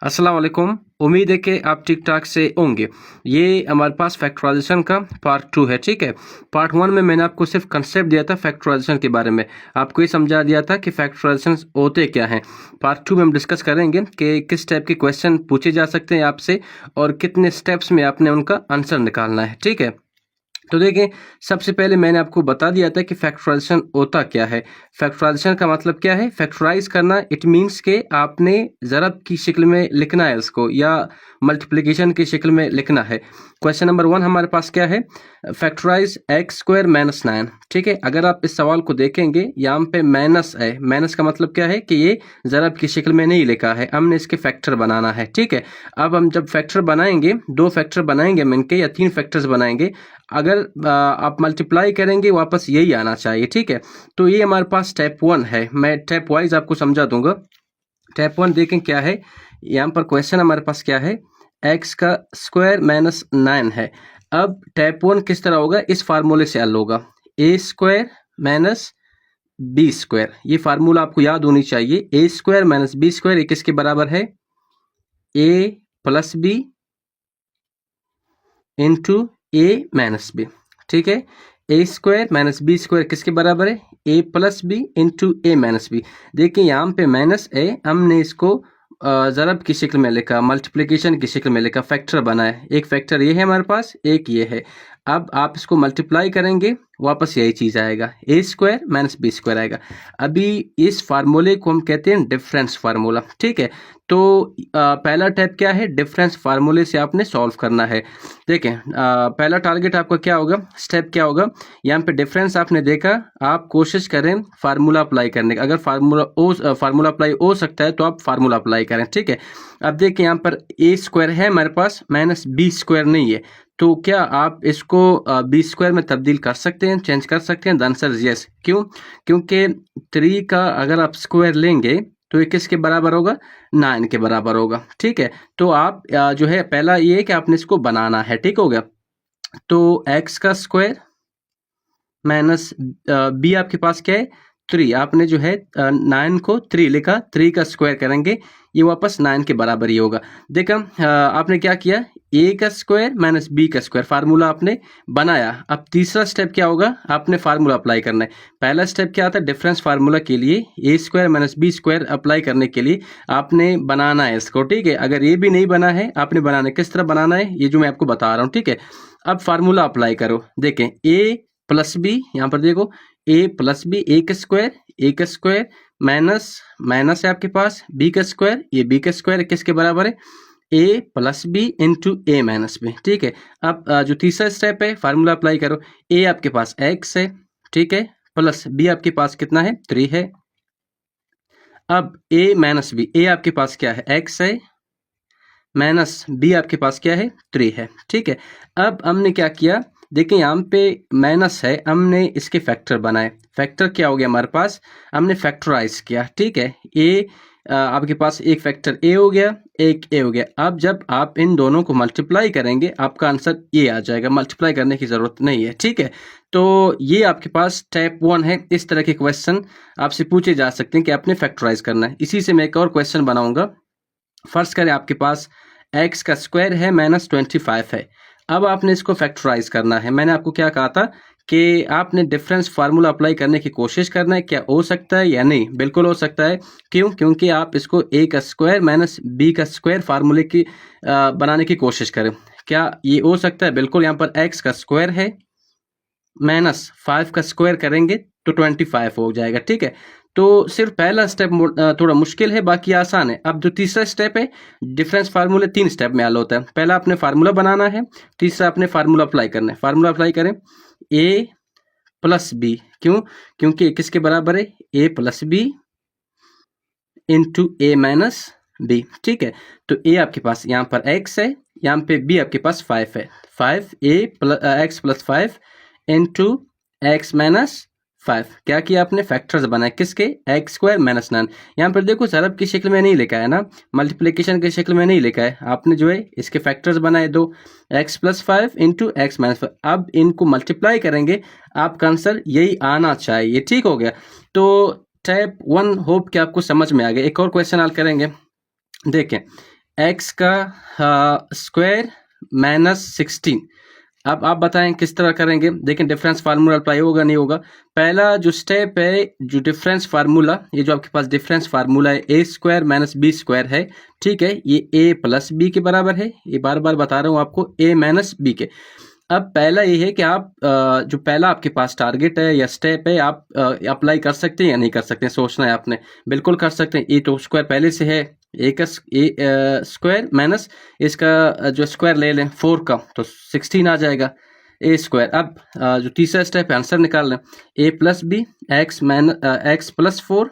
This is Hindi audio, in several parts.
अस्सलाम वालेकुम। उम्मीद है कि आप ठीक ठाक से होंगे। ये हमारे पास फैक्टराइजेशन का पार्ट 2 है, ठीक है। पार्ट 1 में मैंने आपको सिर्फ कंसेप्ट दिया था फैक्टराइजेशन के बारे में, आपको ये समझा दिया था कि फैक्टराइजेशन होते क्या हैं। पार्ट 2 में हम डिस्कस करेंगे कि किस टाइप के क्वेश्चन पूछे जा सकते हैं आपसे और कितने स्टेप्स में आपने उनका आंसर निकालना है, ठीक है। तो देखें, सबसे पहले मैंने आपको बता दिया था कि फैक्टराइजेशन होता क्या है। फैक्टराइजेशन का मतलब क्या है? फैक्टराइज करना इट मीन्स के आपने ज़रब की शक्ल में लिखना है उसको, या मल्टीप्लिकेशन की शक्ल में लिखना है। क्वेश्चन नंबर 1 हमारे पास क्या है? फैक्टराइज एक्स स्क्वायर माइनस 9, ठीक है। अगर आप इस सवाल को देखेंगे, यहाँ पे माइनस है। माइनस का मतलब क्या है कि ये ज़रब की शक्ल में नहीं लिखा है, हमने इसके फैक्टर बनाना है, ठीक है। अब हम जब फैक्टर बनाएंगे, 2 फैक्टर बनाएंगे मिलके या 3 फैक्टर्स बनाएंगे, अगर आप मल्टीप्लाई करेंगे वापस यही आना चाहिए, ठीक है। तो ये हमारे पास स्टेप 1 है। मैं स्टेप वाइज आपको समझा दूंगा। स्टेप 1 देखें क्या है। यहाँ पर क्वेश्चन हमारे पास क्या है? एक्स का स्क्वायर माइनस 9 है। अब स्टेप 1 किस तरह होगा? इस फार्मूले से हल होगा। ए स्क्वायर माइनस बी स्क्वायर, ये फार्मूला आपको याद होनी चाहिए। ए स्क्वायर माइनस बी स्क्वायर, ये किसके बराबर है? ए plus b into a minus B, ठीक है। ए स्क्वायर माइनस बी स्क्वायर किसके बराबर है? ए plus b into a minus B. देखिए यहाँ पे माइनस है, हमने इसको ज़रब की शक्ल में लिखा, मल्टीप्लिकेशन की शक्ल में लिखा, फैक्टर बनाया। एक फैक्टर ये है हमारे पास, एक ये है। अब आप इसको मल्टीप्लाई करेंगे, वापस यही चीज़ आएगा, ए स्क्वायर माइनस बी स्क्वायर आएगा। अभी इस फार्मूले को हम कहते हैं डिफरेंस फार्मूला, ठीक है। तो पहला टाइप क्या है? डिफरेंस फार्मूले से आपने सॉल्व करना है। देखें, पहला टारगेट आपका क्या होगा, स्टेप क्या होगा? यहाँ पे डिफरेंस आपने देखा, आप कोशिश करें फार्मूला अप्लाई करने का। अगर फार्मूला अप्लाई हो सकता है तो आप फार्मूला अप्लाई करें, ठीक है। अब देखिए यहाँ पर ए स्क्वायर है हमारे पास, माइनस बी स्क्वायर नहीं है। तो क्या आप इसको बी स्क्वायर में तब्दील कर सकते हैं, चेंज कर सकते हैं? The answer is yes. क्यों? क्योंकि 3 का अगर आप स्क्वायर लेंगे तो ये किसके बराबर होगा? 9 के बराबर होगा, ठीक है। तो आप जो है, पहला ये है कि आपने इसको बनाना है, ठीक हो गया। तो एक्स का स्क्वायर माइनस बी आपके पास क्या है? 3। आपने जो है 9 को 3 लिखा, 3 का स्क्वायर करेंगे, ये वापस 9 के बराबर ही होगा। देखा, आपने क्या किया? ए का स्क्वायर माइनस बी का स्क्वायर, फार्मूला आपने बनाया। अब तीसरा स्टेप क्या होगा? आपने फार्मूला अप्लाई करना है। पहला स्टेप क्या था? डिफरेंस फार्मूला के लिए A square minus B square apply करने के लिए आपने बनाना है इसको, ठीक है। अगर ये भी नहीं बना है, आपने बनाना है। किस तरह बनाना है ये जो मैं आपको बता रहा हूँ, ठीक है। अब फार्मूला अप्लाई करो। देखें, ए प्लस बी, यहाँ पर देखो, ए प्लस बी, ए का स्क्वायर माइनस माइनस है आपके पास बी का स्क्वायर, ये बी का स्क्वायर किसके बराबर है? ए plus b into a minus B, ठीक है। अब जो तीसरा स्टेप है, फार्मूला अप्लाई करो। ए आपके पास एक्स है, ठीक है, प्लस बी आपके पास कितना है? 3 है। अब ए माइनस बी, ए आपके पास क्या है? एक्स है, माइनस बी आपके पास क्या है? 3 है, ठीक है। अब हमने क्या किया? देखिए यहाँ पे माइनस है, हमने इसके फैक्टर बनाए। फैक्टर क्या हो गया हमारे पास? हमने फैक्टराइज किया, ठीक है। ए आपके पास एक फैक्टर ए हो गया, एक ए हो गया। अब जब आप इन दोनों को मल्टीप्लाई करेंगे, आपका आंसर ये आ जाएगा, मल्टीप्लाई करने की ज़रूरत नहीं है, ठीक है। तो ये आपके पास स्टेप 1 है। इस तरह के क्वेश्चन आपसे पूछे जा सकते हैं कि आपने फैक्टराइज करना है। इसी से मैं एक और क्वेश्चन बनाऊंगा। फर्स्ट करें, आपके पास एक्स का स्क्वायर है माइनस 25 है। अब आपने इसको फैक्टराइज करना है। मैंने आपको क्या कहा था कि आपने डिफरेंस फार्मूला अप्लाई करने की कोशिश करना है। क्या हो सकता है या नहीं? बिल्कुल हो सकता है। क्यों? क्योंकि आप इसको ए का स्क्वायर माइनस बी का स्क्वायर फार्मूले की बनाने की कोशिश करें। क्या ये हो सकता है? बिल्कुल। यहाँ पर एक्स का स्क्वायर है, माइनस 5 का स्क्वायर करेंगे तो 25 हो जाएगा, ठीक है। तो सिर्फ पहला स्टेप थोड़ा मुश्किल है, बाकी आसान है। अब जो तीसरा स्टेप है, डिफरेंस फार्मूले 3 स्टेप में हल होता है। पहला आपने फार्मूला बनाना है, तीसरा आपने फार्मूला अप्लाई करना है। फार्मूला अप्लाई करें, ए प्लस बी। क्यों? क्योंकि किसके बराबर है? ए plus b into a minus B, ठीक है। तो ए आपके पास यहाँ पर एक्स है, यहाँ पे बी आपके पास 5 है। 5 x plus 5 into x minus 5। क्या किया आपने? फैक्टर्स बनाए, किसके? X square minus 9। यहाँ पर देखो, ज़रब की शक्ल में नहीं लिखा है ना, मल्टीप्लिकेशन की शक्ल में नहीं लिखा है। आपने जो है इसके फैक्टर्स बनाए, 2 x plus 5 into x minus 5। अब इनको मल्टीप्लाई करेंगे, आपका आंसर यही आना चाहिए, ठीक हो गया। तो स्टेप 1 होप कि आपको समझ में आ गया। एक और क्वेश्चन हल करेंगे। देखें, एक्स का स्क्वायर माइनस 16। अब आप बताएं किस तरह करेंगे। देखें डिफरेंस फार्मूला अप्लाई होगा नहीं होगा। पहला जो स्टेप है, जो डिफरेंस फार्मूला, ये जो आपके पास डिफरेंस फार्मूला है ए स्क्वायर माइनस बी स्क्वायर है, ठीक है, ये ए प्लस बी के बराबर है। ये बार बार बता रहा हूँ आपको, ए माइनस बी के। अब पहला ये है कि आप जो पहला आपके पास टारगेट है या स्टेप है, आप अप्लाई कर सकते हैं या नहीं कर सकते हैं, सोचना है आपने। बिल्कुल कर सकते हैं। ए तो स्क्वायर पहले से है, ए का स्क्वायर माइनस इसका जो स्क्वायर ले लें 4 का, तो 16 आ जाएगा ए स्क्वायर। अब जो तीसरा स्टेप है, आंसर निकाल लें। ए प्लस बी एक्स प्लस 4।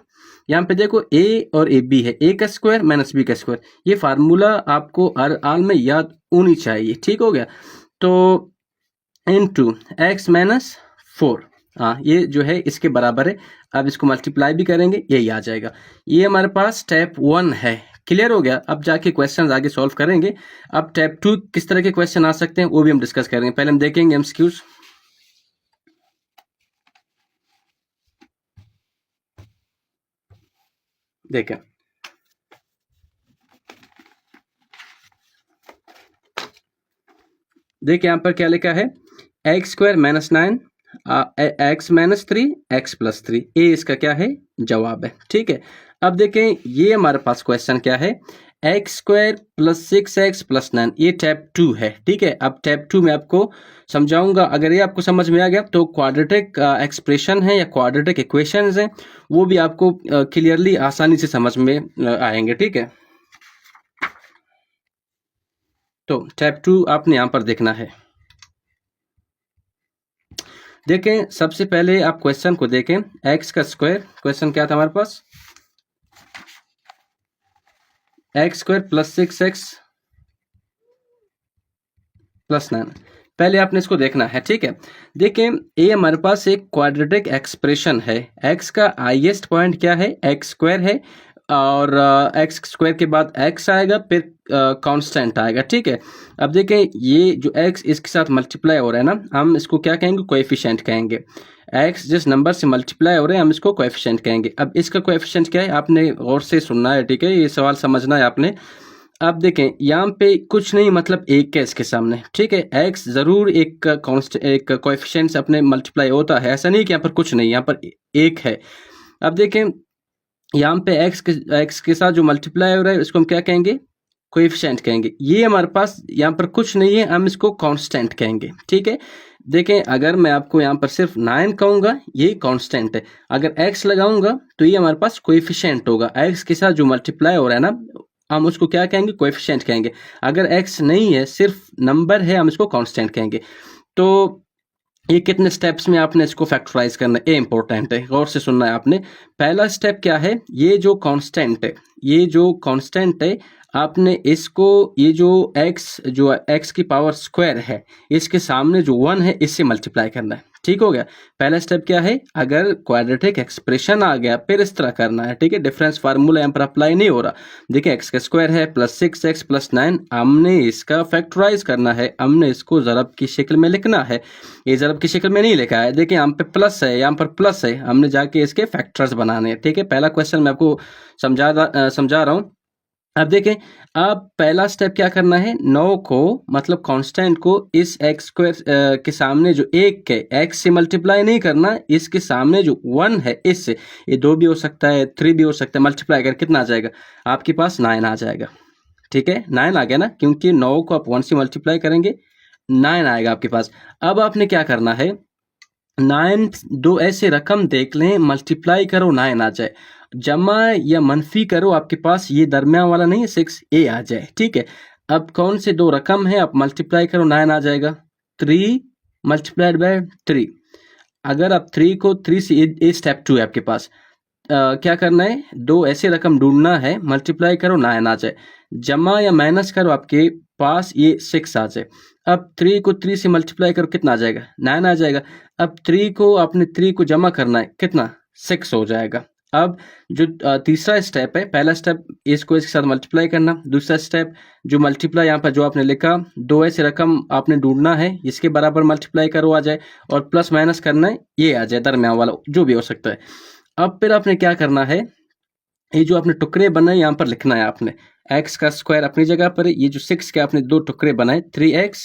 यहाँ पे देखो ए और ए बी है, ए का स्क्वायर माइनस बी का स्क्वायर। ये फार्मूला आपको हर हाल में याद होनी चाहिए, ठीक हो गया। तो इनटू एक्स माइनस 4, हाँ ये जो है इसके बराबर है। अब इसको मल्टीप्लाई भी करेंगे, यही आ जाएगा। ये हमारे पास स्टेप 1 है। क्लियर हो गया। अब जाके क्वेश्चन आगे सॉल्व करेंगे। अब स्टेप 2 किस तरह के क्वेश्चन आ सकते हैं वो भी हम डिस्कस करेंगे। पहले हम देखेंगे एमसीक्यूज। देखें, देखिए यहाँ पर क्या लिखा है, x square minus 9 x minus 3 x plus 3। ए इसका क्या है, जवाब है, ठीक है। अब देखें ये हमारे पास क्वेश्चन क्या है, x square plus 6x plus 9, ये टैप 2 है, ठीक है। अब टैप 2 में आपको समझाऊंगा। अगर ये आपको समझ में आ गया तो क्वाड्रेटिक एक्सप्रेशन है या क्वाड्रेटिक इक्वेशंस हैं, वो भी आपको क्लियरली आसानी से समझ में आएंगे, ठीक है। तो टैप 2 आपने यहां पर देखना है। देखें सबसे पहले आप क्वेश्चन को देखें, एक्स का स्क्वायर, क्वेश्चन क्या था हमारे पास, X square plus 6x plus 9। पहले आपने इसको देखना है, ठीक है। देखें ये हमारे पास एक क्वाड्रेटिक एक्सप्रेशन है। एक्स का हाईएस्ट पॉइंट क्या है, एक्स स्क्वायर है, और एक्स स्क्वायर के बाद एक्स आएगा, फिर कांस्टेंट आएगा, ठीक है। अब देखें ये जो एक्स इसके साथ मल्टीप्लाई हो रहा है ना, हम इसको क्या कहेंगे, कोएफिशिएंट कहेंगे। एक्स जिस नंबर से मल्टीप्लाई हो रहे हैं हम इसको कोएफिशिएंट कहेंगे। अब इसका कोएफिशिएंट क्या है, आपने गौर से सुनना है, ठीक है, ये सवाल समझना है आपने। अब देखें यहाँ पे कुछ नहीं, मतलब एक है इसके सामने, ठीक है। एक्स जरूर एक कांस्टेंट, एक कोएफिशिएंट से अपने मल्टीप्लाई होता है, ऐसा नहीं कि यहाँ पर कुछ नहीं, यहाँ पर एक है। अब देखें यहाँ पे एक्स के साथ जो मल्टीप्लाई हो रहा है उसको हम क्या कहेंगे, कोएफिशिएंट कहेंगे। ये हमारे पास यहाँ पर कुछ नहीं है, हम इसको कांस्टेंट कहेंगे, ठीक है। देखें अगर मैं आपको यहाँ पर सिर्फ 9 कहूंगा, ये कांस्टेंट है। अगर x लगाऊंगा तो ये हमारे पास कोएफिशिएंट होगा। x के साथ जो मल्टीप्लाई हो रहा है ना, हम उसको क्या कहेंगे, कोएफिशिएंट कहेंगे। अगर x नहीं है, सिर्फ नंबर है, हम इसको कांस्टेंट कहेंगे। तो ये कितने स्टेप्स में आपने इसको फैक्टराइज करना है, ये इंपॉर्टेंट है, गौर से सुनना है आपने। पहला स्टेप क्या है, ये जो कांस्टेंट है, ये जो कांस्टेंट है, आपने इसको, ये जो x की पावर स्क्वायर है, इसके सामने जो 1 है इससे मल्टीप्लाई करना है, ठीक हो गया। पहला स्टेप क्या है, अगर क्वाड्रेटिक एक्सप्रेशन आ गया फिर इस तरह करना है, ठीक है। डिफरेंस फार्मूला यहाँ पर अप्लाई नहीं हो रहा। देखिए एक्स का स्क्वायर है प्लस 6x प्लस 9, हमने इसका फैक्टराइज करना है, हमने इसको ज़रब की शक्ल में लिखना है। ये ज़रब की शक्ल में नहीं लिखा है, देखिए यहाँ पे प्लस है, यहाँ पर प्लस है, हमने जाके इसके फैक्टर्स बनाने हैं, ठीक है। पहला क्वेश्चन मैं आपको समझा रहा हूँ। अब देखें, अब पहला स्टेप क्या करना है, 9 को, मतलब कांस्टेंट को, इस एक्स स्क्वायर के सामने जो 1 है, एक्स से मल्टीप्लाई नहीं करना, इसके सामने जो 1 है इससे, ये 2 भी हो सकता है, 3 भी हो सकता है, मल्टीप्लाई कर कितना आ जाएगा, आपके पास 9 आ जाएगा, ठीक है। 9 आ गया ना, क्योंकि 9 को आप 1 से मल्टीप्लाई करेंगे, 9 आएगा आपके पास। अब आपने क्या करना है, 9 दो ऐसे रकम देख लें, मल्टीप्लाई करो 9 आ जाए, जमा या मनफी करो, आपके पास ये दरमियान वाला नहीं है 6a आ जाए, ठीक है। अब कौन से दो रकम है, आप मल्टीप्लाई करो 9 आ जाएगा, 3 मल्टीप्लाइड बाय 3। अगर आप 3 को 3 से, ये स्टेप 2 है आपके पास। क्या करना है, दो ऐसे रकम ढूंढना है, मल्टीप्लाई करो 9 आ जाए, जमा या माइनस करो, आपके पास ये 6 आ जाए। अब 3 को 3 से मल्टीप्लाई करो, कितना आ जाएगा, 9 आ जाएगा। अब 3 को आपने 3 को जमा करना है, कितना, 6 हो जाएगा। अब जो तीसरा स्टेप है, पहला स्टेप इसको इसके साथ मल्टीप्लाई करना, दूसरा स्टेप जो मल्टीप्लाई यहाँ पर जो आपने लिखा, दो ऐसे रकम आपने ढूंढना है, इसके बराबर मल्टीप्लाई करो आ जाए, और प्लस माइनस करना है, ये आ जाए दरमियान वाला, जो भी हो सकता है। अब फिर आपने क्या करना है, ये जो आपने टुकड़े बनाए यहाँ पर लिखना है आपने, एक्स का स्क्वायर अपनी जगह पर है, ये जो 6 के आपने दो टुकड़े बनाए 3x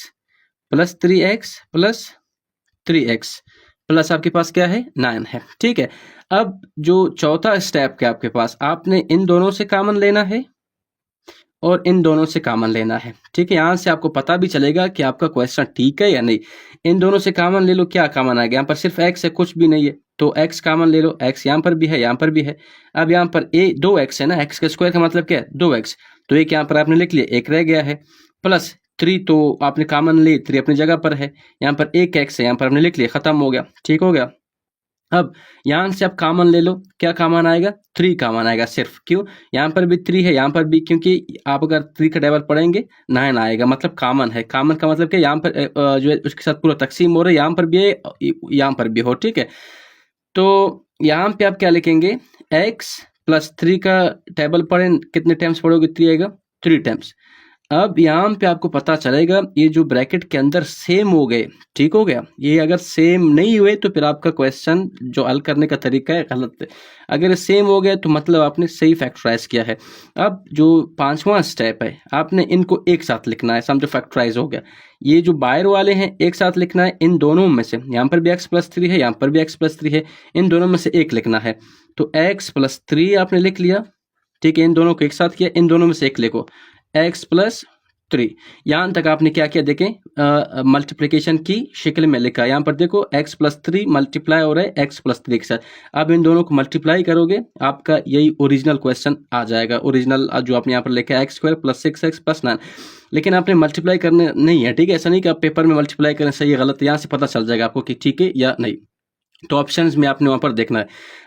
plus 3x plus 3x plus आपके पास क्या है 9 है, ठीक है। अब जो चौथा स्टेप क्या आपके पास, आपने इन दोनों से कॉमन लेना है और इन दोनों से कॉमन लेना है, ठीक है। यहाँ से आपको पता भी चलेगा कि आपका क्वेश्चन ठीक है या नहीं। इन दोनों से कॉमन ले लो, क्या कॉमन आ गया, यहाँ पर सिर्फ x है, कुछ भी नहीं है, तो x कॉमन ले लो, x यहाँ पर भी है, यहाँ पर भी है। अब यहाँ पर a 2x है ना, x का स्क्वायर का मतलब क्या है 2x, तो एक यहाँ पर आपने लिख लिया, एक रह गया है, प्लस 3 तो आपने कॉमन ली, 3 अपनी जगह पर है, यहाँ पर एक x है, यहाँ पर आपने लिख लिया, खत्म हो गया, ठीक हो गया। अब यहाँ से आप कॉमन ले लो, क्या कॉमन आएगा 3 कॉमन आएगा सिर्फ, क्यों, यहाँ पर भी 3 है, यहाँ पर भी, क्योंकि आप अगर 3 का टेबल पढ़ेंगे 9 आएगा, मतलब कॉमन है। कॉमन का मतलब क्या, यहाँ पर जो है उसके साथ पूरा तकसीम हो रहा है, यहाँ पर भी है, यहाँ पर भी हो, ठीक है। तो यहाँ पे आप क्या लिखेंगे, x प्लस 3 का टेबल पढ़ें, कितने टाइम्स पढ़ोगे, 3 आएगा, 3 टाइम्स। अब यहाँ पे आपको पता चलेगा ये जो ब्रैकेट के अंदर सेम हो गए, ठीक हो गया। ये अगर सेम नहीं हुए तो फिर आपका क्वेश्चन जो हल करने का तरीका है गलत है। अगर सेम हो गया तो मतलब आपने सही फैक्टराइज किया है। अब जो 5वां स्टेप है, आपने इनको एक साथ लिखना है, समझो फैक्टराइज हो गया। ये जो बाहर वाले हैं एक साथ लिखना है, इन दोनों में से, यहाँ पर भी x प्लस 3 है, यहाँ पर भी x प्लस 3 है, इन दोनों में से एक लिखना है। तो x प्लस 3 आपने लिख लिया, ठीक है, इन दोनों को एक साथ किया, इन दोनों में से एक लिखो, x प्लस 3। यहाँ तक आपने क्या किया, देखें मल्टीप्लिकेशन की शक्ल में लिखा, यहाँ पर देखो x प्लस 3 मल्टीप्लाई हो रहा है x प्लस 3 के साथ। अब इन दोनों को मल्टीप्लाई करोगे, आपका यही ओरिजिनल क्वेश्चन आ जाएगा, ओरिजिनल जो आपने यहाँ पर लिखा है x square plus 6x plus 9। लेकिन आपने मल्टीप्लाई करने नहीं है, ठीक है, ऐसा नहीं कि आप पेपर में मल्टीप्लाई करें, सही है गलत, यहाँ से पता चल जाएगा आपको कि ठीक है या नहीं। तो ऑप्शंस में आपने वहां पर देखना है।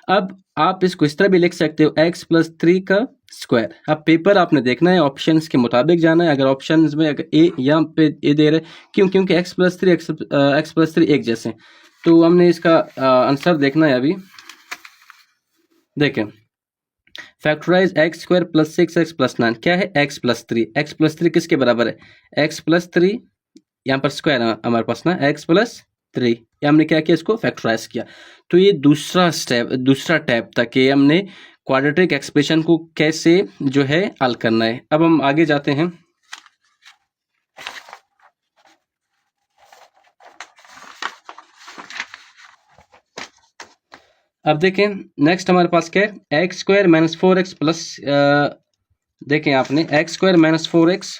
अब आप इसको इस तरह भी लिख सकते हो, x प्लस 3 का स्क्वायर। अब पेपर आपने देखना है, ऑप्शंस के मुताबिक जाना है। अगर ऑप्शंस में अगर ए यहाँ पे ए दे रहे, क्यों, क्योंकि x प्लस 3 एक्स प्लस 3 एक जैसे, तो हमने इसका आंसर देखना है। अभी देखें, factorise x square plus 6x plus 9 क्या है, x प्लस 3। x प्लस 3 किसके बराबर है, x प्लस 3, यहाँ पर स्क्वायर हमारे पास ना, x प्लस 3, हमने क्या किया, इसको फैक्टराइज किया। तो ये दूसरा टैप था कि हमने क्वाड्रेटिक एक्सप्रेशन को कैसे जो है हल करना है। अब हम आगे जाते हैं। अब देखें नेक्स्ट हमारे पास क्या है, x square minus 4x plus, देखें आपने x square minus 4x,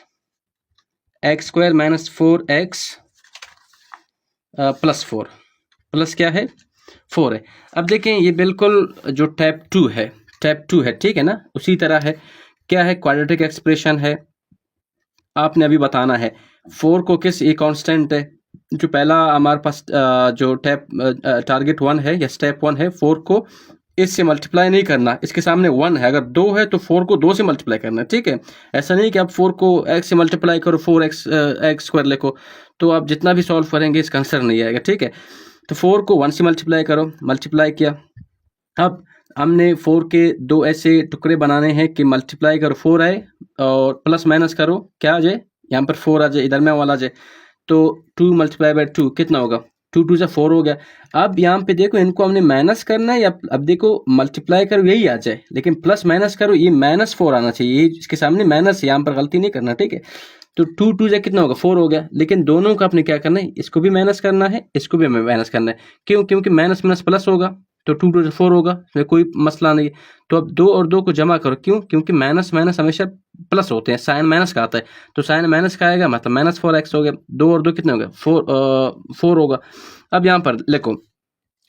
x square minus 4x plus 4 plus क्या है 4 है। अब देखें ये बिल्कुल जो टैप 2 है, टैप 2 है, ठीक है ना, उसी तरह है, क्या है, क्वाड्रेटिक एक्सप्रेशन है। आपने अभी बताना है 4 को किस, ये कांस्टेंट है, जो पहला हमारे पास जो टैप टारगेट 1 है या स्टेप 1 है, 4 को इससे मल्टीप्लाई नहीं करना, इसके सामने 1 है, अगर 2 है तो 4 को 2 से मल्टीप्लाई करना है, ठीक है। ऐसा नहीं कि आप 4 को x से मल्टीप्लाई करो, 4x एक्स स्क्वायर लिखो, तो आप जितना भी सॉल्व करेंगे इसका आंसर नहीं आएगा, ठीक है। तो 4 को 1 से मल्टीप्लाई करो, मल्टीप्लाई किया। अब हमने 4 के दो ऐसे टुकड़े बनाने हैं कि मल्टीप्लाई करो 4 आए और प्लस माइनस करो क्या आ जाए, यहाँ पर 4 आ जाए, इधर में वाला आ जाए, तो 2 मल्टीप्लाई बाय 2 कितना होगा, 2 2 से 4 हो गया। अब यहाँ पे देखो इनको हमने माइनस करना है, या अब देखो मल्टीप्लाई करो यही आ जाए, लेकिन प्लस माइनस करो ये माइनस 4 आना चाहिए, ये इसके सामने माइनस है, यहाँ पर गलती नहीं करना, ठीक है। तो 2 2 से कितना होगा 4 हो गया, लेकिन दोनों का आपने क्या करना है, इसको भी माइनस करना है, इसको भी माइनस करना है, क्यों, क्योंकि माइनस माइनस प्लस होगा, तो 2 2 से 4 होगा, तो कोई मसला नहीं। तो अब 2 और 2 को जमा करो, क्यों, क्योंकि माइनस माइनस हमेशा प्लस होते हैं, साइन माइनस का आता है, तो साइन माइनस का आएगा, मतलब माइनस 4x हो गया, 2 और 2 कितने हो गए 4 होगा। अब यहाँ पर लिखो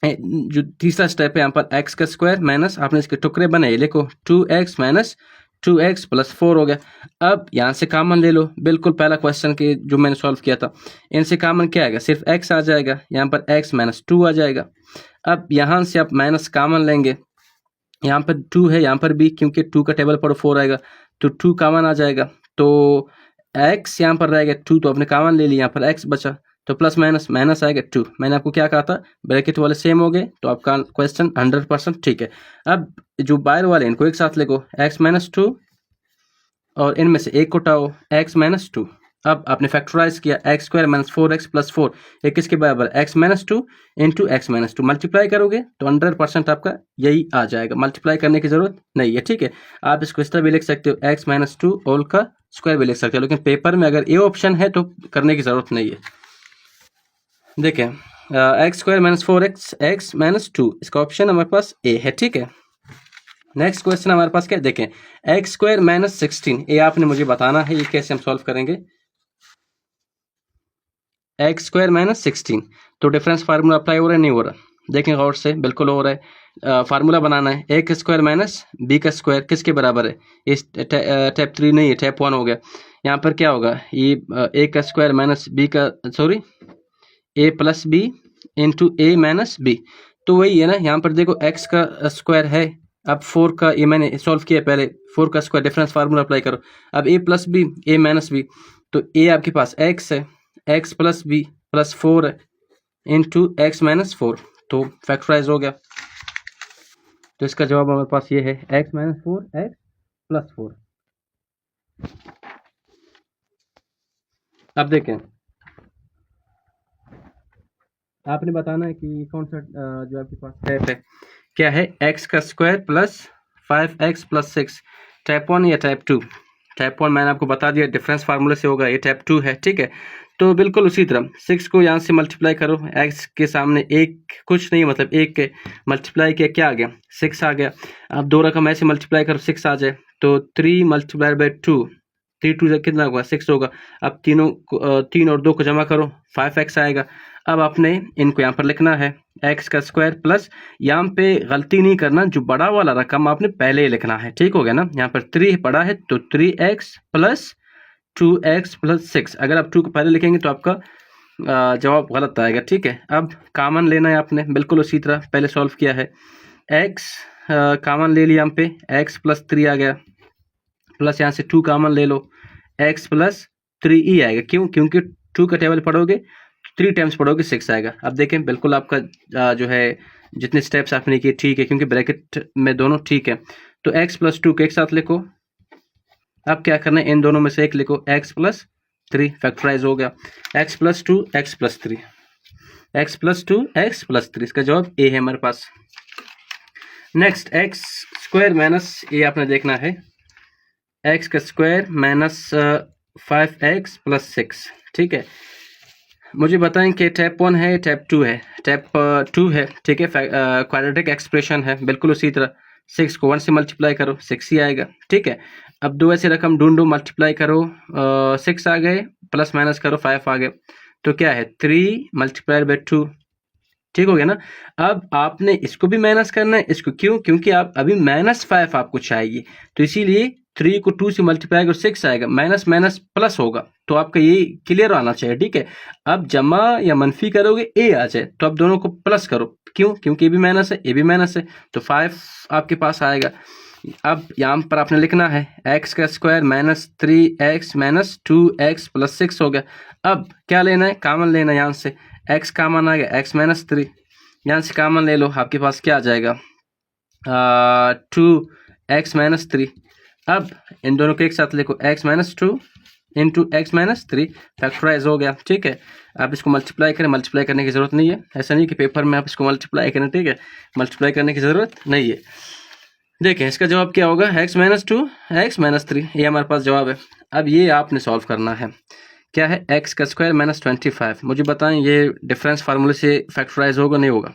जो तीसरा स्टेप है, यहाँ पर x का स्क्वायर माइनस, आपने इसके टुकड़े बनाए, लिखो 2x माइनस 2x प्लस 4 हो गया। अब यहाँ से कॉमन ले लो, बिल्कुल पहला क्वेश्चन के जो मैंने सॉल्व किया था, इनसे कॉमन क्या आएगा, सिर्फ x आ जाएगा, यहाँ पर x माइनस 2 आ जाएगा। अब यहाँ से आप माइनस कॉमन लेंगे, यहाँ पर 2 है, यहाँ पर भी, क्योंकि 2 का टेबल पर 4 आएगा, तो 2 कॉमन आ जाएगा, तो x यहाँ पर रहेगा 2, तो आपने कॉमन ले लिया, यहाँ पर x बचा, तो प्लस माइनस माइनस आएगा 2। मैंने आपको क्या कहा था, ब्रैकेट वाले सेम हो गए, तो आपका क्वेश्चन 100% ठीक है। अब जो बाहर वाले इनको एक साथ लिखो, x माइनस 2 और इनमें से एक को हटाओ, x माइनस 2, अब आपने फैक्टराइज किया x square minus 4x plus 4 ये किसके बराबर x minus 2 into x minus 2 multiply करोगे तो 100% आपका यही आ जाएगा, मल्टीप्लाई करने की जरूरत नहीं है। ठीक है, आप इसको इस तरह भी लिख सकते हो x माइनस 2 होल का स्क्वायर भी लिख सकते हो, लेकिन पेपर में अगर ये ऑप्शन है तो करने की जरूरत नहीं है। देखें x square minus 4x x minus 2 इसका ऑप्शन हमारे पास ए है। ठीक है, नेक्स्ट क्वेश्चन हमारे पास क्या देखें एक्स स्क्वायर माइनस 16 ये आपने मुझे बताना है ये कैसे हम सॉल्व करेंगे। एक्स स्क्वायर माइनस 16 तो डिफरेंस फार्मूला अप्लाई हो रहा है नहीं हो रहा, देखें गौर से, बिल्कुल हो रहा है। फार्मूला बनाना है ए का स्क्वायर माइनस बी का स्क्वायर किसके बराबर है, इस टैप 3 नहीं है टैप 1 हो गया। यहाँ पर क्या होगा ये ए का स्क्वायर माइनस बी का sorry A plus b into a minus B, तो वही है ना। यहाँ पर देखो एक्स का स्क्वायर है, अब 4 का ये मैंने सॉल्व किया पहले, 4 का स्क्वायर डिफरेंस फार्मूला अप्लाई करो। अब ए प्लस बी ए माइनस बी, तो ए आपके पास एक्स है, एक्स प्लस बी प्लस 4 है इंटू एक्स माइनस 4, तो फैक्टराइज हो गया। तो इसका जवाब हमारे पास ये है एक्स माइनस 4 एक्स प्लस 4। अब देखें आपने बताना है कि कौन सा जो आपके पास टैप है क्या है, एक्स का square plus 5x plus 6 tap 1 या टैप 2। टैप 1 मैंने आपको बता दिया डिफरेंस फार्मूले से होगा, ये टैप 2 है। ठीक है, तो बिल्कुल उसी तरह 6 को यहाँ से मल्टीप्लाई करो, x के सामने एक कुछ नहीं मतलब एक के मल्टीप्लाई किया क्या आ गया 6 आ गया। अब दो रकम ऐसे मल्टीप्लाई करो 6 आ जाए, तो 3 मल्टीप्लाई बाई 2 3 2 कितना होगा 6 होगा। अब तीनों 3 और 2 को जमा करो 5x आएगा। अब आपने इनको यहाँ पर लिखना है एक्स का स्क्वायर प्लस, यहाँ पे गलती नहीं करना, जो बड़ा वाला रकम आपने पहले ही लिखना है। ठीक हो गया ना, यहाँ पर 3 बड़ा है तो 3x प्लस 2x प्लस 6, अगर आप 2 को पहले लिखेंगे तो आपका जवाब गलत आएगा। ठीक है, अब कामन लेना है आपने, बिल्कुल उसी तरह पहले सॉल्व किया है। x कामन ले लिया, यहाँ पे x प्लस 3 आ गया, प्लस यहाँ से 2 कामन ले लो, x प्लस 3 ही आएगा। क्यों, क्योंकि 2 का टेबल पढ़ोगे 3 टाइम्स पढ़ोगे 6 आएगा। अब देखें बिल्कुल आपका जो है जितने स्टेप्स आपने किए ठीक है, क्योंकि ब्रैकेट में दोनों ठीक है। तो x प्लस 2 के एक साथ लिखो, अब क्या करना है इन दोनों में से एक लिखो, x प्लस 3 फैक्टराइज हो गया, x plus 2 x plus 3 x plus 2 x plus 3, इसका जवाब ए है हमारे पास। नेक्स्ट एक्स स्क्वायर माइनस, ये आपने देखना है एक्स का स्क्वायर माइनस 5x प्लस 6। ठीक है, मुझे बताएं कि टैप 1 है टैप 2 है, टैप 2 है। ठीक है, क्वाड्रेटिक एक्सप्रेशन है, बिल्कुल उसी तरह 6 को 1 से मल्टीप्लाई करो 6 ही आएगा। ठीक है, अब दो ऐसे रकम ढूंढो, मल्टीप्लाई करो 6 आ गए, प्लस माइनस करो 5 आ गए, तो क्या है 3 मल्टीप्लाइड बाई 2। ठीक हो गया ना। अब आपने इसको भी माइनस करना है, इसको क्यों, क्योंकि आप अभी -5 आपको चाहिए, तो इसीलिए 3 को 2 से मल्टीप्लाई करो 6 आएगा, माइनस माइनस प्लस होगा, तो आपका ये क्लियर आना चाहिए। ठीक है, अब जमा या मनफी करोगे ए आ जाए, तो अब दोनों को प्लस करो, क्यों, क्योंकि ए भी माइनस है ए भी माइनस है, तो 5 आपके पास आएगा। अब यहाँ पर आपने लिखना है एक्स का square minus 3x minus 2x plus 6 हो गया। अब क्या लेना है, कामन लेना है, यहाँ से x कामन आ गया x माइनस 3, यहाँ से कामन ले लो, आपके पास क्या आ जाएगा 2x माइनस 3। अब इन दोनों के एक साथ लिखो x minus 2 into x minus 3 factorise हो गया। ठीक है, आप इसको मल्टीप्लाई करें, मल्टीप्लाई करने की ज़रूरत नहीं है, ऐसा नहीं कि पेपर में आप इसको मल्टीप्लाई करें। ठीक है, मल्टीप्लाई करने की ज़रूरत नहीं है। देखें इसका जवाब क्या होगा x माइनस 2 एक्स माइनस 3, ये हमारे पास जवाब है। अब ये आपने सॉल्व करना है, क्या है x का स्क्वायर माइनस 25। मुझे बताएं ये डिफरेंस फार्मूले से फैक्टराइज होगा नहीं होगा,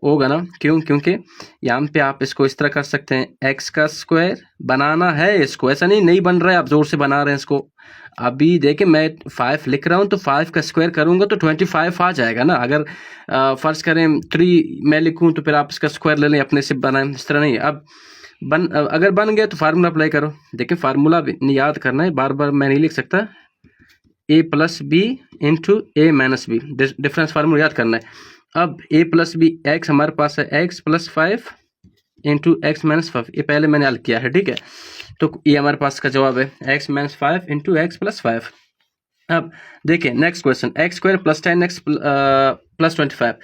होगा ना। क्यों, क्योंकि यहाँ पे आप इसको इस तरह कर सकते हैं, x का स्क्वायर बनाना है इसको, ऐसा नहीं बन रहा है आप जोर से बना रहे हैं इसको। अभी देखें मैं 5 लिख रहा हूँ, तो 5 का स्क्वायर करूँगा तो 25 आ जाएगा ना। अगर फर्ज करें 3 मैं लिखूँ तो फिर आप इसका स्क्वायर ले लें अपने से बनाएं, इस तरह नहीं। अब अगर बन गया तो फार्मूला अप्लाई करो। देखिए फार्मूला भी याद करना है, बार बार मैं नहीं लिख सकता, a plus b into a minus b, difference formula याद करना है। अब a प्लस बी एक्स हमारे पास है x plus 5 into x minus 5, ये पहले मैंने हल किया है। ठीक है, तो ये हमारे पास का जवाब है x minus 5 into x plus 5। अब देखिए next question, x square plus 10x plus 25।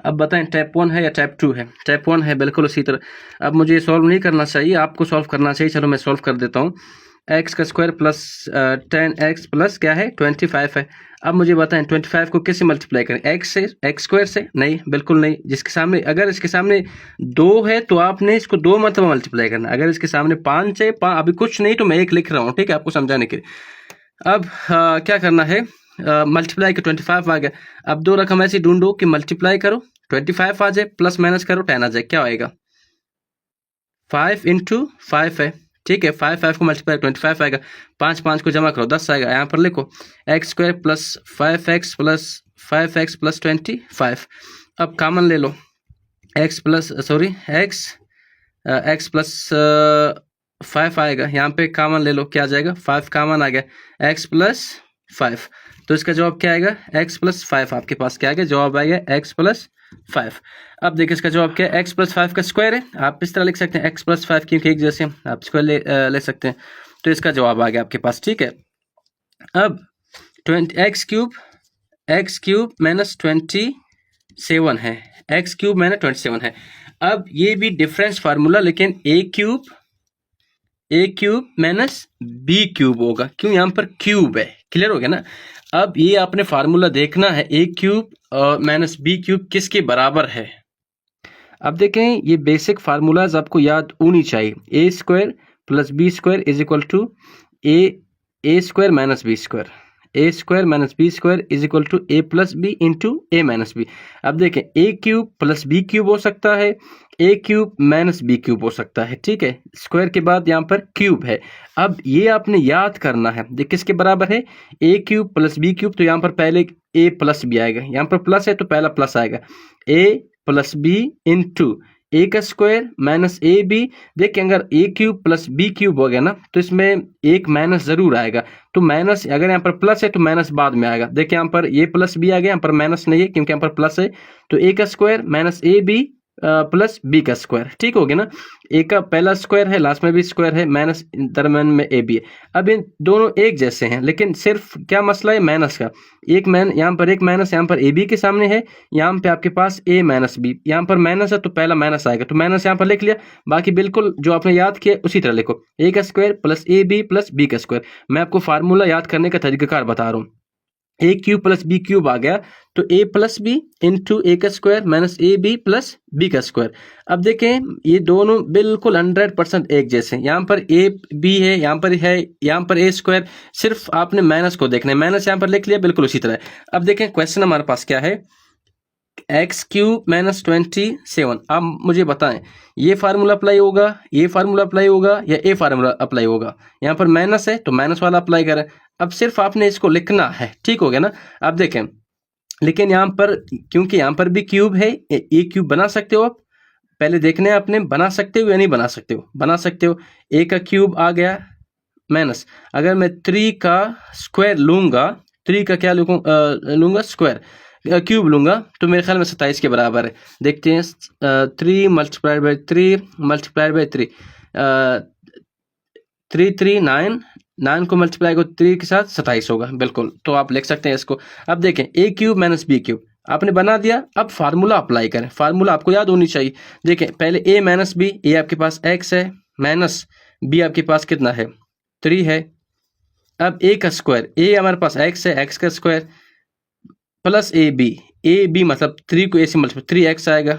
अब बताएं टैप 1 है या टैप 2 है, टैप 1 है, बिल्कुल उसी तरह। अब मुझे सॉल्व नहीं करना चाहिए, आपको सॉल्व करना चाहिए, चलो मैं सॉल्व कर देता हूँ। एक्स का स्क्वायर प्लस 10x प्लस क्या है 25 है। अब मुझे बताएं 25 को किससे मल्टीप्लाई करें, एक्स से, एक्स स्क्वायर से? नहीं, बिल्कुल नहीं। जिसके सामने, अगर इसके सामने 2 है तो आपने इसको 2 मतलब मल्टीप्लाई करना। अगर इसके सामने 5 है, अभी कुछ नहीं तो मैं 1 लिख रहा हूँ, ठीक है, आपको समझाने के लिए। अब क्या करना है, मल्टीप्लाई के 25 आ गया। अब दो रकम ऐसी ढूंढो कि मल्टीप्लाई करो 25 आ जाए, प्लस माइनस करो 10 आ जाए। क्या आएगा? 5 × 5 है, ठीक है। 5 को मल्टीप्लाई 25 आएगा। 5 को जमा करो 10 आएगा। यहाँ पर लिखो x² plus 5x plus 5x plus 25। अब कॉमन ले लो, x प्लस 5 आएगा। यहाँ पे कॉमन ले लो, क्या आ जाएगा? 5 कॉमन आ गया, x प्लस 5। तो इसका जवाब क्या आएगा? x plus 5। आपके पास क्या आएगा? जवाब आएगा x प्लस 5। अब देखिए इसका जवाब क्या है, x प्लस 5 का स्क्वायर है। आप इस तरह लिख सकते हैं x प्लस 5, क्योंकि एक जैसे आप स्क्वायर ले सकते हैं। तो इसका जवाब आ गया आपके पास, ठीक है। अब x क्यूब माइनस 27 है, x क्यूब माइनस 27 है। अब ये भी डिफरेंस फार्मूला, लेकिन a cube minus b cube होगा, क्यों? यहाँ पर क्यूब है। क्लियर हो गया ना? अब ये आपने फार्मूला देखना है, a cube minus b cube किसके बराबर है। अब देखें, ये बेसिक फार्मूलाज आपको याद होनी चाहिए। a² plus b² is equal to a² minus b², a² minus b² is equal to a plus b into a minus b। अब देखें, a cube plus b cube हो सकता है, a cube minus b cube हो सकता है, ठीक है। स्क्वायर के बाद यहाँ पर क्यूब है। अब ये आपने याद करना है, देख किसके बराबर है, a cube plus b cube. तो यहाँ पर पहले a प्लस b आएगा, यहाँ पर प्लस है तो पहला प्लस आएगा, a plus b into a का स्क्वायर माइनस ए बी। देखिए अगर ए क्यूब प्लस बी क्यूब हो गया ना, तो इसमें एक माइनस जरूर आएगा। तो माइनस, अगर यहाँ पर प्लस है तो माइनस बाद में आएगा। देखिए यहाँ पर ये प्लस बी आ गया, यहाँ पर माइनस नहीं है क्योंकि यहाँ पर प्लस है। तो ए का square minus a b plus b का स्क्वायर, ठीक हो गया ना। ए का पहला स्क्वायर है, लास्ट में भी स्क्वायर है, माइनस दरम्यान में ए बी है। अब इन दोनों एक जैसे हैं, लेकिन सिर्फ क्या मसला है माइनस का। यहाँ पर एक माइनस यहाँ पर ए बी के सामने है, यहाँ पे आपके पास ए माइनस बी। यहाँ पर माइनस है तो पहला माइनस आएगा, तो माइनस यहाँ पर लिख लिया। बाकी बिल्कुल जो आपने याद किया उसी तरह लिखो, ए का square plus a b plus b का स्क्वायर। मैं आपको फार्मूला याद करने का तरीकाकार बता रहा हूँ। A cube plus b cube आ गया, तो a plus b into a का square minus a b plus b का स्क्वायर। अब देखें ये दोनों बिल्कुल 100% एक जैसे हैं। यहाँ पर ए बी है, यहाँ पर है, यहाँ पर ए स्क्वायर। सिर्फ आपने माइनस को देखना है, माइनस यहाँ पर लिख लिया, बिल्कुल उसी तरह। अब देखें क्वेश्चन हमारे पास क्या है, एक्स क्यूब माइनस 27। अब मुझे बताएं ये फार्मूला अप्लाई होगा, ये फार्मूला अप्लाई होगा या ये फार्मूला अप्लाई होगा। यहाँ पर माइनस है तो माइनस वाला अप्लाई करें। अब सिर्फ आपने इसको लिखना है, ठीक हो गया ना। अब देखें, लेकिन यहाँ पर क्योंकि यहाँ पर भी क्यूब है, ये क्यूब बना सकते हो आप। पहले देखने आपने बना सकते हो या नहीं बना सकते हो। बना सकते हो, ए का क्यूब आ गया माइनस, अगर मैं 3 का स्क्वायर लूंगा, 3 का क्या लूंगा स्क्वायर, क्यूब लूंगा, तो मेरे ख्याल में 27 के बराबर है। देखते हैं 3 मल्टीप्लाइड बाई 3 मल्टीप्लाइड बाई 3 3 3 9 9 को मल्टीप्लाई को 3 के साथ 27 होगा, बिल्कुल। तो आप लिख सकते हैं इसको। अब देखें ए क्यूब माइनस बी क्यूब आपने बना दिया। अब फार्मूला अप्लाई करें, फार्मूला आपको याद होनी चाहिए। देखें पहले ए माइनस बी, ए आपके पास एक्स है, माइनस बी आपके पास कितना है 3 है। अब ए का स्क्वायर, ए हमारे पास एक्स है, एक्स का स्क्वायर प्लस ए बी मतलब 3 को ए से मल्टीप्लाई 3x आएगा,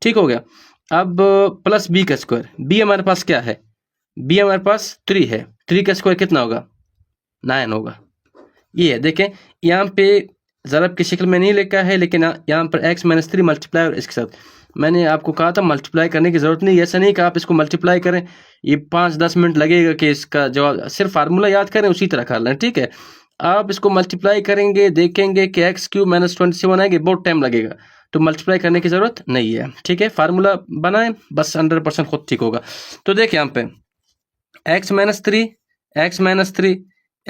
ठीक हो गया। अब प्लस बी का स्क्वायर, बी हमारे पास क्या है, बी हमारे पास 3 है, 3 का स्क्वायर कितना होगा 9 होगा। ये है, देखें यहाँ पे ज़रब की शक्ल में नहीं लिखा है, लेकिन यहाँ पर x माइनस 3 मल्टीप्लाई और इसके साथ मैंने आपको कहा था मल्टीप्लाई करने की ज़रूरत नहीं। ऐसा नहीं कि आप इसको मल्टीप्लाई करें, ये 5-10 मिनट लगेगा कि इसका जवाब, सिर्फ फार्मूला याद करें उसी तरह कर लें, ठीक है। आप इसको मल्टीप्लाई करेंगे, देखेंगे कि एक्स क्यूब माइनस 27 आएंगे, बहुत टाइम लगेगा, तो मल्टीप्लाई करने की ज़रूरत नहीं है, ठीक है। फार्मूला बनाएं, बस 100% खुद ठीक होगा। तो देखिए यहाँ पे x माइनस 3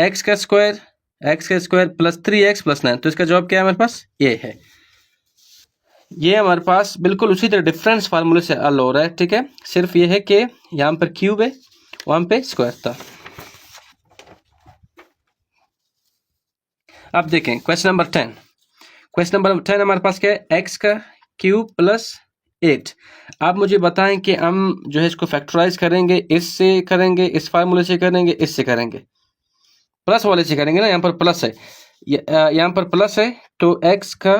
एक्स का स्क्वायर प्लस 3x प्लस 9, तो इसका जवाब क्या है हमारे पास, ये है। ये हमारे पास बिल्कुल उसी तरह डिफरेंस फार्मूले से हल हो रहा है, ठीक है। सिर्फ ये है कि यहाँ पर क्यूब है, वहाँ पे स्क्वायर था। अब देखें क्वेश्चन नंबर 10 हमारे पास क्या है, एक्स का क्यूब प्लस 8। आप मुझे बताएं कि हम जो है इसको फैक्टराइज करेंगे, इससे करेंगे, इस फार्मूले से करेंगे, इससे करेंगे, प्लस वाले से करेंगे ना, यहाँ पर प्लस है, यहाँ पर प्लस है, तो एक्स का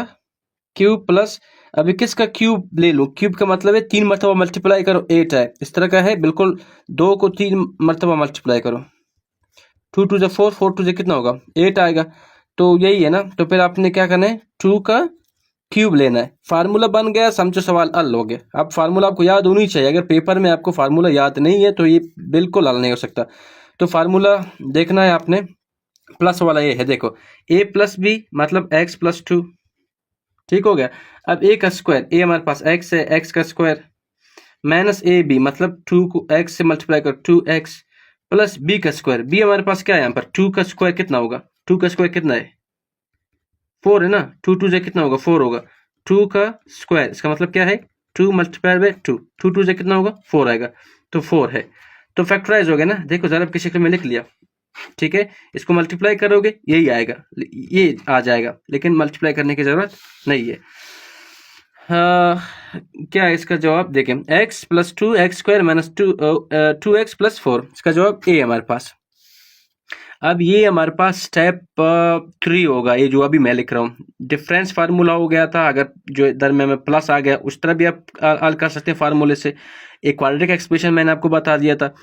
क्यूब प्लस, अभी किसका क्यूब ले लूँ, क्यूब का मतलब है 3 मरतबा मल्टीप्लाई करो 8 है, इस तरह का है बिल्कुल, 2 को 3 मरतबा मल्टीप्लाई करो, 2 टू जो 4, 4 टू जो कितना होगा 8 आएगा, तो यही है ना, तो फिर आपने क्या करना है 2 का क्यूब लेना है, फार्मूला बन गया, समझो सवाल हल हो गया। अब फार्मूला आपको याद होनी चाहिए, अगर पेपर में आपको फार्मूला याद नहीं है तो ये बिल्कुल हल नहीं हो सकता। तो फार्मूला देखना है आपने, प्लस वाला ये है, देखो a प्लस बी मतलब x प्लस 2, ठीक हो गया। अब a का स्क्वायर, a हमारे पास x है, x का स्क्वायर माइनस ए बी मतलब 2 को x से मल्टीप्लाई करो 2x प्लस b का स्क्वायर, b हमारे पास क्या है यहाँ पर 2 का स्क्वायर कितना होगा, 2 का स्क्वायर कितना है 4 है ना, 2 2 से कितना होगा 4 होगा, 2 का स्क्वायर इसका मतलब क्या है 2 मल्टीप्लाई बाय 2, 2 2 से कितना होगा 4 आएगा, तो 4 है, तो फैक्टराइज हो गया ना, देखो ज़रा की शक्ल में लिख लिया, ठीक है, इसको मल्टीप्लाई करोगे यही आएगा, ये आ जाएगा, लेकिन मल्टीप्लाई करने की ज़रूरत नहीं है। क्या है इसका जवाब, देखें x plus 2 x square minus 2x plus 4, इसका जवाब ए हमारे पास। अब ये हमारे पास स्टेप 3 होगा, ये जो अभी मैं लिख रहा हूँ, डिफरेंस फार्मूला हो गया था, अगर जो दरम्यान में प्लस आ गया उस तरह भी आप हल कर सकते हैं फार्मूले से, एक क्वाड्रेटिक एक्सप्रेशन मैंने आपको बता दिया था।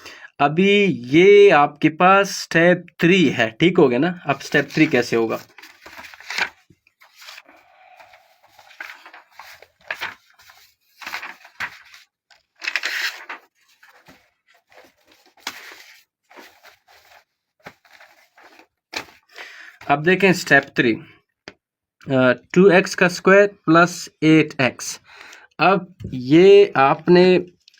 अभी ये आपके पास स्टेप 3 है, ठीक हो गया ना। अब स्टेप 3 कैसे होगा, अब देखें स्टेप 3, 2x का स्क्वायर प्लस 8x। अब ये आपने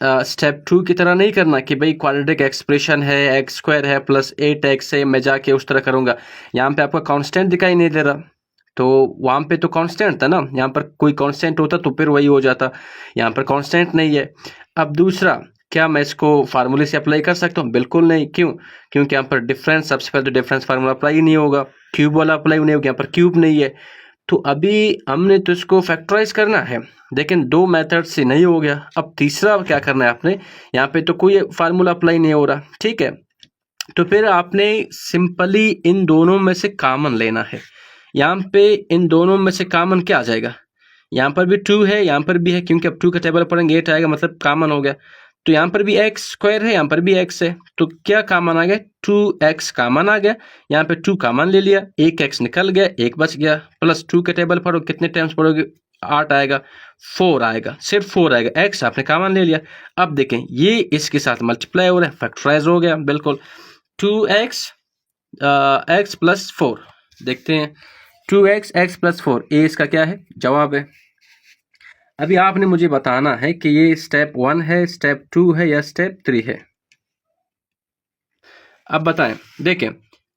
स्टेप 2 की तरह नहीं करना कि भाई क्वाड्रेटिक एक्सप्रेशन है, एक्स स्क्वायर है प्लस 8x है, मैं जाके उस तरह करूँगा। यहाँ पे आपका कांस्टेंट दिखाई नहीं दे रहा, तो वहाँ पे तो कांस्टेंट था ना, यहाँ पर कोई कांस्टेंट होता तो फिर वही हो जाता, यहाँ पर कांस्टेंट नहीं है। अब दूसरा, क्या मैं इसको फार्मूले से अप्लाई कर सकता हूँ, बिल्कुल नहीं, क्यों, क्योंकि यहाँ पर डिफरेंस, सबसे पहले तो डिफरेंस फार्मूला अप्लाई ही नहीं होगा, क्यूब वाला अप्लाई नहीं होगा, यहाँ पर क्यूब नहीं है, तो अभी हमने तो इसको फैक्टराइज करना है, लेकिन 2 मेथड से नहीं हो गया। अब तीसरा क्या करना है आपने, यहाँ पे तो कोई फार्मूला अप्लाई नहीं हो रहा, ठीक है, तो फिर आपने सिंपली इन दोनों में से कॉमन लेना है। यहाँ पे इन दोनों में से कॉमन क्या आ जाएगा, यहाँ पर भी 2 है, यहाँ पर भी है, क्योंकि अब 2 का टेबल पढ़ेंगे 8 आएगा, मतलब कॉमन हो गया। तो यहाँ पर भी एक्स स्क्वायर है, यहाँ पर भी एक्स है, तो क्या कॉमन आ गया, 2x कॉमन आ गया, यहाँ पे 2 कॉमन ले लिया, एक x निकल गया, एक बच गया, प्लस 2 के टेबल पढ़ो, कितने टाइम्स पढ़ोगे, 8 आएगा, 4 आएगा, सिर्फ 4 आएगा, x आपने कॉमन ले लिया। अब देखें ये इसके साथ मल्टीप्लाई हो रहा है, फैक्टराइज हो गया बिल्कुल, 2x x प्लस 4, देखते हैं 2x x प्लस 4, ये इसका क्या है, जवाब है। अभी आपने मुझे बताना है कि ये स्टेप 1 है, स्टेप 2 है या स्टेप 3 है। अब बताएं, देखें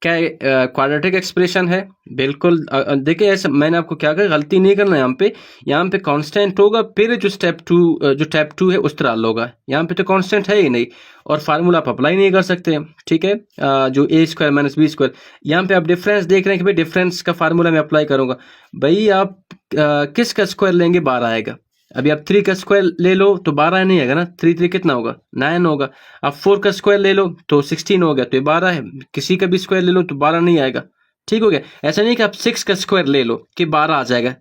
क्या क्वाड्रेटिक एक्सप्रेशन है, बिल्कुल देखें ऐसा मैंने आपको क्या कहा, गलती नहीं करना, यहाँ पे कांस्टेंट होगा, फिर जो स्टेप 2 है उस तरह हल होगा, यहाँ पे तो कांस्टेंट है ही नहीं, और फार्मूला आप अप्लाई नहीं कर सकते, ठीक है, जो ए स्क्वायर माइनस बी स्क्वायर, यहाँ पे आप डिफरेंस देख रहे हैं कि भाई डिफरेंस का फार्मूला मैं अप्लाई करूंगा, भाई आप किसका स्क्वायर लेंगे 12 आएगा, अभी आप 3 का स्क्वायर ले लो तो 12 नहीं आएगा ना, 3 3 कितना होगा 9 होगा, आप 4 का स्क्वायर ले लो तो 16 हो गया, तो ये 12 है, किसी का भी स्क्वायर ले लो तो 12 नहीं आएगा, ठीक हो गया। ऐसा नहीं कि आप 6 का स्क्वायर ले लो कि 12 आ जाएगा,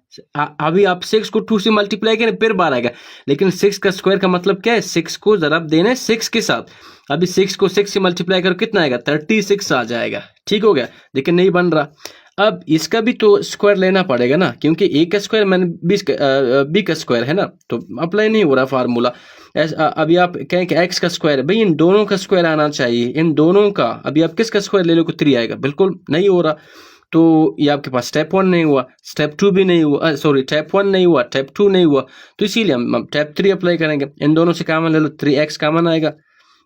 अभी आप 6 को 2 से मल्टीप्लाई करें फिर 12 आएगा, लेकिन 6 का स्क्वायर का मतलब क्या है, 6 को ज़रब देना है 6 के साथ, अभी 6 को 6 से मल्टीप्लाई करो कितना आएगा 36 आ जाएगा, ठीक हो गया, लेकिन नहीं बन रहा। अब इसका भी तो स्क्वायर लेना पड़ेगा ना, क्योंकि ए का स्क्वायर मैंने बी का स्क्वायर है ना, तो अप्लाई नहीं हो रहा फार्मूला। अभी आप कहें कि एक्स का स्क्वायर है, भाई इन दोनों का स्क्वायर आना चाहिए, इन दोनों का, अभी आप किसका स्क्वायर ले लो 3 आएगा, बिल्कुल नहीं हो रहा, तो ये आपके पास स्टेप 1 नहीं हुआ, स्टेप 2 भी नहीं हुआ, सॉरी स्टेप 1 नहीं हुआ, स्टेप 2 नहीं हुआ, तो इसीलिए हम स्टेप 3 अप्लाई करेंगे, इन दोनों से कॉमन ले लो, 3x कॉमन आएगा,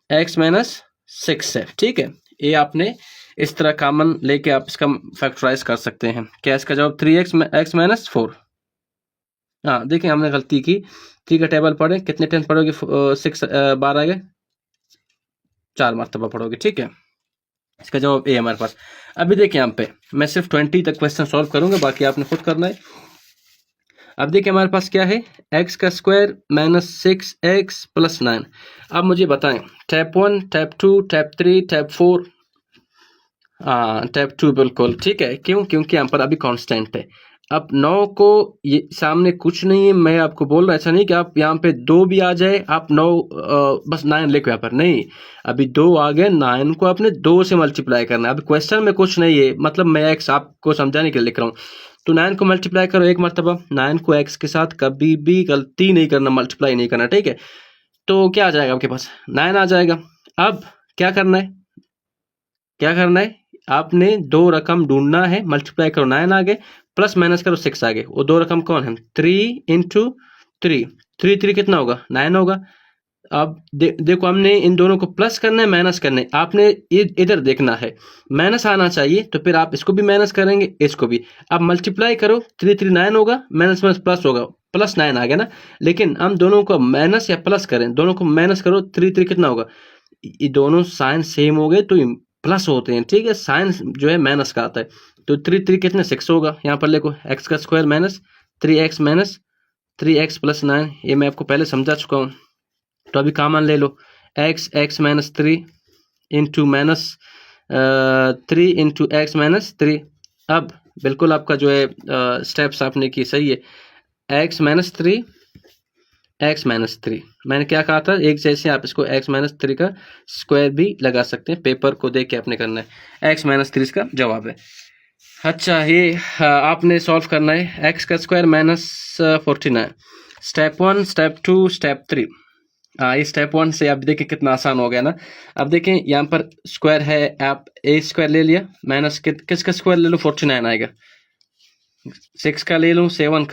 x माइनस 6 है, ठीक है, ये आपने इस तरह कॉमन लेके आप इसका फैक्टराइज कर सकते हैं। क्या इसका जवाब 3x x माइनस 4। हाँ देखिए हमने गलती की, 3 का टेबल पढ़े, कितने टाइम्स पढ़ोगे, 6 12 आएगा, 4 मरतबा पढ़ोगे, ठीक है, इसका जवाब ए हमारे पास। अभी देखिए यहाँ पे मैं सिर्फ 20 तक क्वेश्चन सॉल्व करूंगा, बाकी आपने खुद करना है। अब देखिए हमारे पास क्या है, एक्स का स्क्वायर माइनस 6x प्लस 9। अब मुझे बताएं टैप 1, टैप 2, टैप 3, टैप 4। हाँ टैप 2 बिल्कुल ठीक है। क्यों? क्योंकि यहाँ पर अभी कांस्टेंट है। अब 9 को ये सामने कुछ नहीं है, मैं आपको बोल रहा ऐसा नहीं कि आप यहाँ पे 2 भी आ जाए आप 9 बस 9 लिखो यहाँ पर, नहीं। अभी 2 आ गए, 9 को आपने 2 से मल्टीप्लाई करना है। अभी क्वेश्चन में कुछ नहीं है, मतलब मैं एक्स आपको समझाने के लिए लिख रहा हूँ। तो 9 को मल्टीप्लाई करो एक मरतबा, 9 को एक्स के साथ कभी भी गलती नहीं करना, मल्टीप्लाई नहीं करना, ठीक है। तो क्या आ जाएगा आपके पास, 9 आ जाएगा। अब क्या करना है, क्या करना है, आपने दो रकम ढूंढना है, मल्टीप्लाई करो 9 आ गए, प्लस माइनस करो 6 आ गए। वो दो रकम कौन है, 3 इंटू 3, 3 कितना होगा, 9 होगा। अब देखो हमने इन दोनों को प्लस करना है माइनस करना है, आपने इधर देखना है, माइनस आना चाहिए, तो फिर आप इसको भी माइनस करेंगे इसको भी। अब मल्टीप्लाई करो 3 9 होगा, माइनस माइनस प्लस होगा, प्लस 9 आ गया ना। लेकिन हम दोनों को माइनस या प्लस करें, दोनों को माइनस करो, 3 कितना होगा, ये दोनों साइन सेम हो गए तो प्लस होते हैं, ठीक है। साइन जो है माइनस का आता है, तो 3 कितने 6 होगा। यहाँ पर देखो एक्स का square minus 3x minus 3x plus 9, ये मैं आपको पहले समझा चुका हूँ। तो अभी कॉमन ले लो, x minus 3 into minus 3 into x minus 3। अब बिल्कुल आपका जो है स्टेप्स आपने की सही है, x माइनस 3 x माइनस 3, मैंने क्या कहा था, एक जैसे आप इसको x माइनस 3 का स्क्वायर भी लगा सकते हैं, पेपर को देख के आपने करना है। x माइनस 3 इसका जवाब है। अच्छा ये आपने सॉल्व करना है, x का square minus 49, step 1, step 2, step 3। ये स्टेप 1 से आप देखिए कितना आसान हो गया ना। अब देखें यहाँ पर स्क्वायर है, आप a स्क्वायर ले लिया, माइनस किसका स्क्वायर ले लो, 49 आएगा। 6 का ले लूँ, 7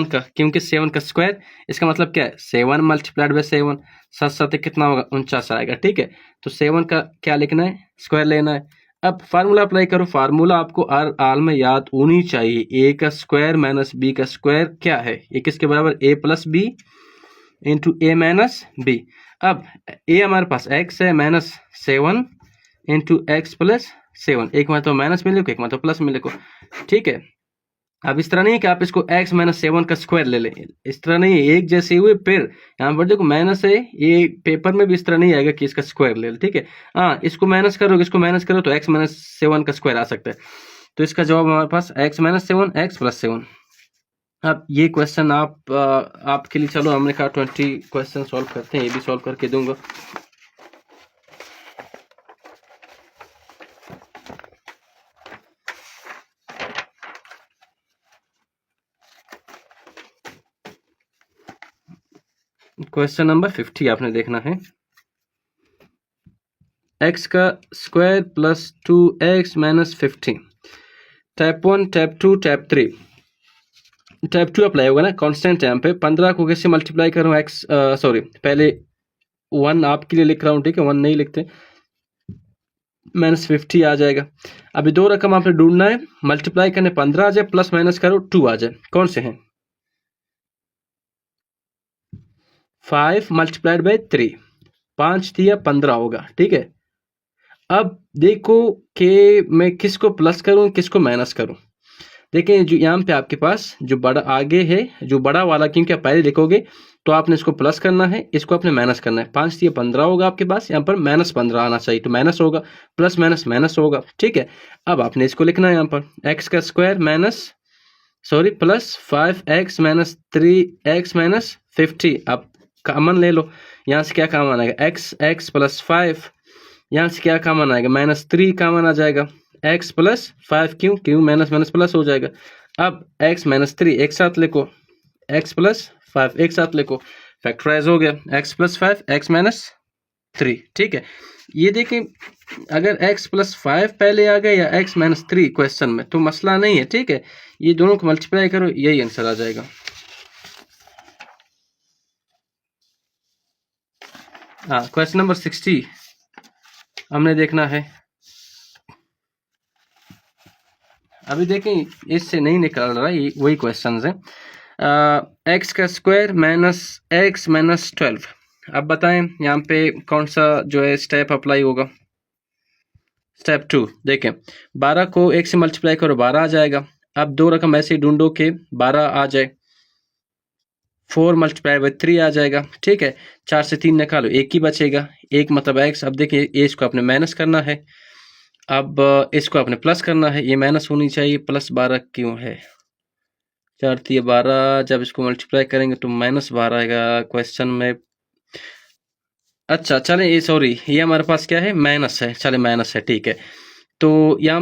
का, क्योंकि 7 का स्क्वायर, इसका मतलब क्या है, 7 मल्टीप्लाइड बाई 7, 7 7 कितना होगा, 49 आएगा, ठीक है। तो 7 का क्या लिखना है, स्क्वायर लेना है। अब फार्मूला अप्लाई करो, फार्मूला आपको आल में याद होनी चाहिए, ए का स्क्वायर माइनस बी का स्क्वायर क्या है, ये किसके बराबर, ए plus b into a minus B. अब ए हमारे पास एक्स है, माइनस 7 इंटू एक्स प्लस 7, एक मतलब माइनस में लिखो, एक मतलब प्लस में लिखो, ठीक है। अब इस तरह नहीं है कि आप इसको x माइनस 7 का स्क्वायर ले लें, इस तरह नहीं है, एक जैसे हुए। फिर यहाँ पर देखो माइनस है, ये पेपर में भी इस तरह नहीं आएगा कि इसका स्क्वायर ले लें, ठीक है। हाँ इसको माइनस करो, इसको माइनस करो, तो x माइनस 7 का स्क्वायर आ सकता है। तो इसका जवाब हमारे पास x माइनस 7 x प्लस 7। अब ये क्वेश्चन आपके लिए, चलो हमने कहा 20 क्वेश्चन सॉल्व करते हैं, ये भी सॉल्व करके दूंगा। क्वेश्चन नंबर 50 आपने देखना है, x का square plus 2x minus 15, tap 1, tap 2, tap 3। Tap 2 apply होगा ना, कांस्टेंट यहाँ पे 15 को कैसे मल्टीप्लाई करूँ, x सॉरी पहले 1 आपके लिए लिख रहा हूँ, ठीक है, 1 नहीं लिखते, माइनस 50 आ जाएगा। अभी दो रकम आपने ढूंढना है, मल्टीप्लाई करने 15 आ जाए, प्लस माइनस करो 2 आ जाए, कौन से हैं, 5 मल्टीप्लाइड बाई 3, 5 दिया 15 होगा, ठीक है। अब देखो कि मैं किसको प्लस करूं किसको माइनस करूं। देखें जो यहाँ पे आपके पास जो बड़ा आगे है, जो बड़ा वाला, क्योंकि आप पहले लिखोगे तो आपने इसको प्लस करना है, इसको आपने माइनस करना है। 5 दिए 15 होगा आपके पास, यहाँ पर माइनस 15 आना चाहिए, तो माइनस होगा, प्लस माइनस माइनस होगा, ठीक है। अब आपने इसको लिखना है यहाँ पर एक्स का square minus sorry plus 5x minus 3x minus 50। अब कॉमन ले लो, यहाँ से क्या कॉमन आएगा, x प्लस 5, यहाँ से क्या कॉमन आएगा, माइनस 3 कॉमन आ जाएगा, x प्लस 5, क्यों माइनस माइनस प्लस हो जाएगा। अब x माइनस 3 एक साथ लिखो, x प्लस 5 एक साथ लिखो, फैक्टराइज हो गया, x प्लस 5 x माइनस 3, ठीक है। ये देखें अगर x प्लस 5 पहले आ गया या x माइनस 3 क्वेश्चन में तो मसला नहीं है, ठीक है। ये दोनों को मल्टीप्लाई करो, यही आंसर आ जाएगा। हाँ क्वेश्चन नंबर 60 हमने देखना है। अभी देखें इससे नहीं निकल रहा, ये वही क्वेश्चन है। एक्स का स्क्वायर माइनस एक्स माइनस 12। अब बताएं यहाँ पे कौन सा जो है स्टेप अप्लाई होगा। स्टेप 2 देखें, 12 को 1 से मल्टीप्लाई करो 12 आ जाएगा। अब दो रकम ऐसे ढूंढो कि 12 आ जाए, 4 मल्टीप्लाई बाई 3 आ जाएगा। ठीक है, 4 से 3 निकालो, 1 ही बचेगा, 1 मतलब x। अब देखिए इसको आपने माइनस करना है, अब इसको आपने प्लस करना है, ये माइनस होनी चाहिए, प्लस 12 क्यों है, 4 3 12, जब इसको मल्टीप्लाई करेंगे तो -12 आएगा क्वेश्चन में। अच्छा चलें, ये सॉरी, ये हमारे पास क्या है, माइनस है, चले माइनस है, ठीक है। तो यहाँ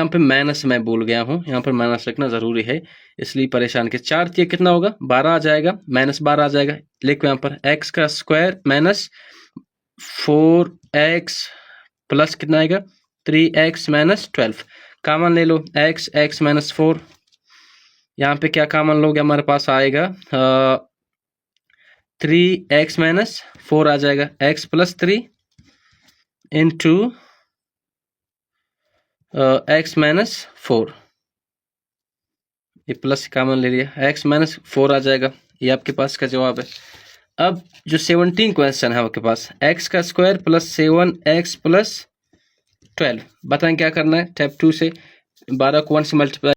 पे माइनस मैं भूल गया हूँ, यहाँ पर माइनस रखना ज़रूरी है, इसलिए परेशान के। 4 3 कितना होगा, 12 आ जाएगा, -12 आ जाएगा। लिखो यहाँ पर x का स्क्वायर माइनस 4x प्लस कितना आएगा, 3x माइनस 12। कॉमन ले लो, x माइनस 4, यहाँ पे क्या कॉमन लोगे, हमारे पास आएगा 3x माइनस 4 आ जाएगा, x plus 3 into x minus 4, ये प्लस कॉमन ले लिया, x माइनस 4 आ जाएगा, ये आपके पास का जवाब है। अब जो 17 क्वेश्चन है आपके पास, x का स्क्वायर प्लस 7x प्लस 12, बताएं क्या करना है। स्टेप 2 से 12 को 1 से मल्टीप्लाई